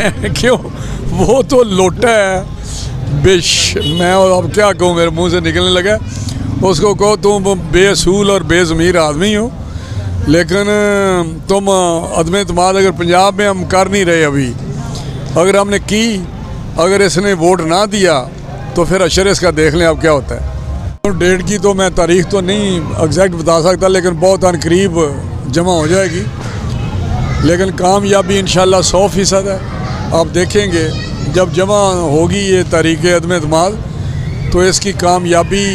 हैं क्यों, वो तो लोटा है मैं और अब क्या कहूँ, मेरे मुंह से निकलने लगा। उसको कहो तुम बेअसूल और बेज़मीर आदमी हो, लेकिन तुम अदम एतमाद अगर पंजाब में हम कर नहीं रहे अभी, अगर हमने की, अगर इसने वोट ना दिया तो फिर अशर इसका देख लें अब क्या होता है। डेट की तो मैं तारीख तो नहीं एग्जैक्ट बता सकता, लेकिन बहुत अनकरीब जमा हो जाएगी। लेकिन कामयाबी इंशाल्लाह 100% है। आप देखेंगे जब जमा होगी ये तारीख़ अदम एतमाद तो इसकी कामयाबी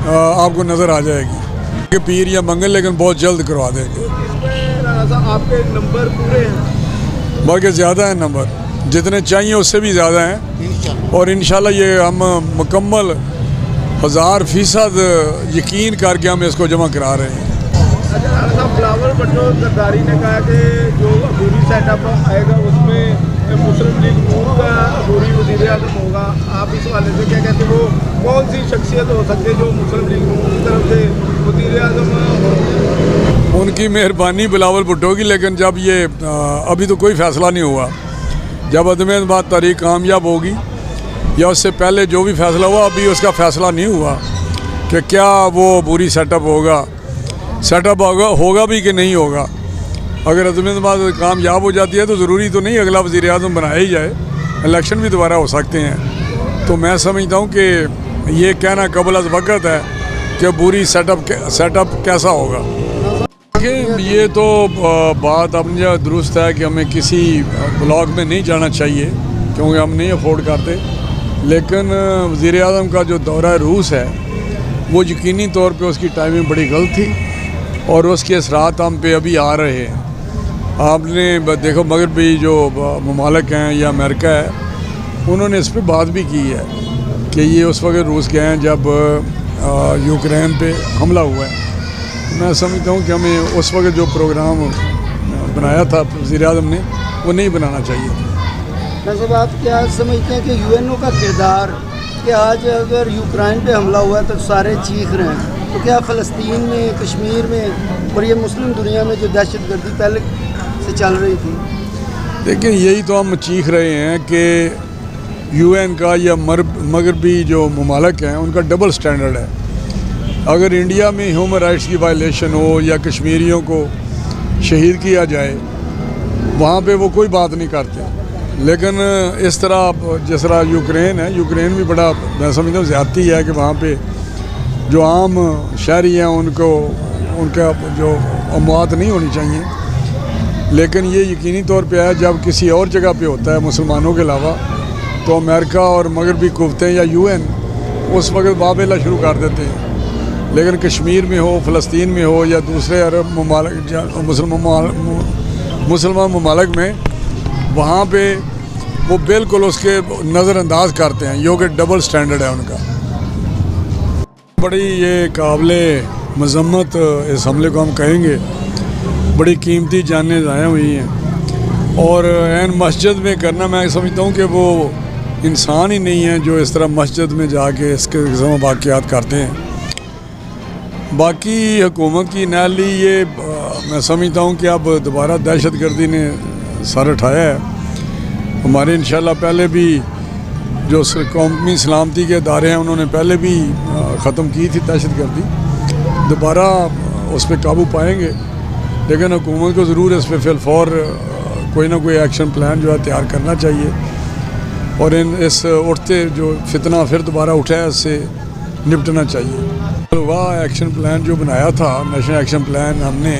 आपको नज़र आ जाएगी कि पीर या मंगल, लेकिन बहुत जल्द करवा देंगे। आपके नंबर पूरे हैं? बल्कि ज़्यादा हैं नंबर, जितने चाहिए उससे भी ज़्यादा हैं, और इंशाल्लाह ये हम मुकम्मल 1000% यकीन करके हम इसको जमा करा रहे हैं। अच्छा, बिलावल भुट्टो जरदारी ने कहा कि जो अबूरी सेटअप आएगा उसमें मुस्लिम लीग नून का अबूरी वज़ीर आज़म होगा। आप इस वाले से क्या कहते हैं, वो कौन सी शख्सियत हो सकती है जो मुस्लिम लीग नून की तरफ से वज़ीर आज़म हो? उनकी मेहरबानी बिलावल भुट्टो की, लेकिन जब ये अभी तो कोई फ़ैसला नहीं हुआ। जब अदम एतमाद तारीख कामयाब होगी या उससे पहले जो भी फ़ैसला हुआ, अभी उसका फ़ैसला नहीं हुआ कि क्या वो बुरी सेटअप होगा भी कि नहीं होगा। अगर अदम एतमाद कामयाब हो जाती है तो ज़रूरी तो नहीं अगला वज़ीर आज़म बनाया ही जाए, इलेक्शन भी दोबारा हो सकते हैं। तो मैं समझता हूँ कि ये कहना कबल अज़ वक़्त है कि बुरी सेटअप कैसा होगा। ये तो बात अपनी दुरुस्त है कि हमें किसी ब्लॉक में नहीं जाना चाहिए क्योंकि हम नहीं अफोर्ड करते, लेकिन वज़ीर आज़म का जो दौरा रूस है वो यकीनी तौर पे उसकी टाइमिंग बड़ी गलत थी और उसके असरात हम पे अभी आ रहे हैं। आपने देखो मगरबी जो ममालिक हैं या अमेरिका है, उन्होंने इस पर बात भी की है कि ये उस वक्त रूस गए हैं जब यूक्रेन पे हमला हुआ है। मैं समझता हूँ कि हमें उस वक्त जो प्रोग्राम बनाया था वज़ीर आज़म ने वो नहीं बनाना चाहिए। नज़र आप क्या समझते हैं कि यूएनओ का किरदार, कि आज अगर यूक्रेन पे हमला हुआ है तो सारे चीख रहे हैं, तो क्या फ़लस्तीन में, कश्मीर में और ये मुस्लिम दुनिया में जो दहशतगर्दी पहले से चल रही थी? देखिए, यही तो हम चीख रहे हैं कि यूएन का या मगरबी जो ममालिक हैं उनका डबल स्टैंडर्ड है। अगर इंडिया में ह्यूमन राइट्स की वायलेशन हो या कश्मीरियों को शहीद किया जाए, वहाँ पे वो कोई बात नहीं करते, लेकिन इस तरह जिस तरह यूक्रेन है, यूक्रेन भी बड़ा मैं समझता हूँ ज़्यादती है कि वहाँ पे जो आम शहरी हैं उनका जो अमवात नहीं होनी चाहिए। लेकिन ये यकीनी तौर पे है जब किसी और जगह पे होता है मुसलमानों के अलावा, तो अमेरिका और मगरबी कुव्वतें या यूएन उस वक्त बाबेला शुरू कर देते हैं। लेकिन कश्मीर में हो, फ़लस्तीन में हो या दूसरे अरब ममालिक मुसलमान ममालिक में, वहाँ पे वो बिल्कुल उसके नज़रअंदाज करते हैं, यो कि डबल स्टैंडर्ड है उनका। बड़ी ये काबिले मज़म्मत इस हमले को हम कहेंगे, बड़ी कीमती जानें ज़ाया हुई हैं और एन मस्जिद में करना, मैं समझता हूँ कि वो इंसान ही नहीं है जो इस तरह मस्जिद में जाके इसके किस्म वाक़यात करते हैं। बाकी हुकूमत की नाली ये मैं समझता हूँ कि अब दोबारा दहशतगर्दी ने सर उठाया है। हमारे इंशाल्लाह पहले भी जो कौमी सलामती के इदारे हैं उन्होंने पहले भी ख़त्म की थी दहशतगर्दी, दोबारा उस पर काबू पाएंगे, लेकिन हुकूमत को ज़रूर इस पर फिलफौर कोई ना कोई एक्शन प्लान जो है तैयार करना चाहिए और इस उठते जो फितना फिर दोबारा उठा है इससे निपटना चाहिए। वह एक्शन प्लान जो बनाया था, नेशनल एक्शन प्लान, हमने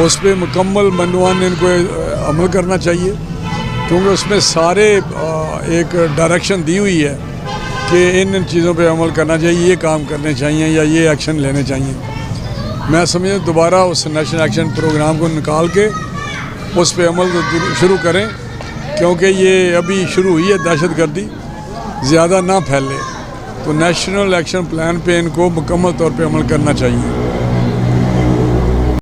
उस पर मुकम्मल मनवान इनको अमल करना चाहिए क्योंकि उसमें सारे एक डायरेक्शन दी हुई है कि इन चीज़ों पे अमल करना चाहिए, ये काम करने चाहिए या ये एक्शन लेने चाहिए। मैं समझता दोबारा उस नेशनल एक्शन प्रोग्राम को निकाल के उस पर अमल शुरू करें क्योंकि ये अभी शुरू हुई है दहशतगर्दी, ज़्यादा ना फैले, तो नेशनल एक्शन प्लान पे इनको मुकम्मल तौर पे अमल करना चाहिए।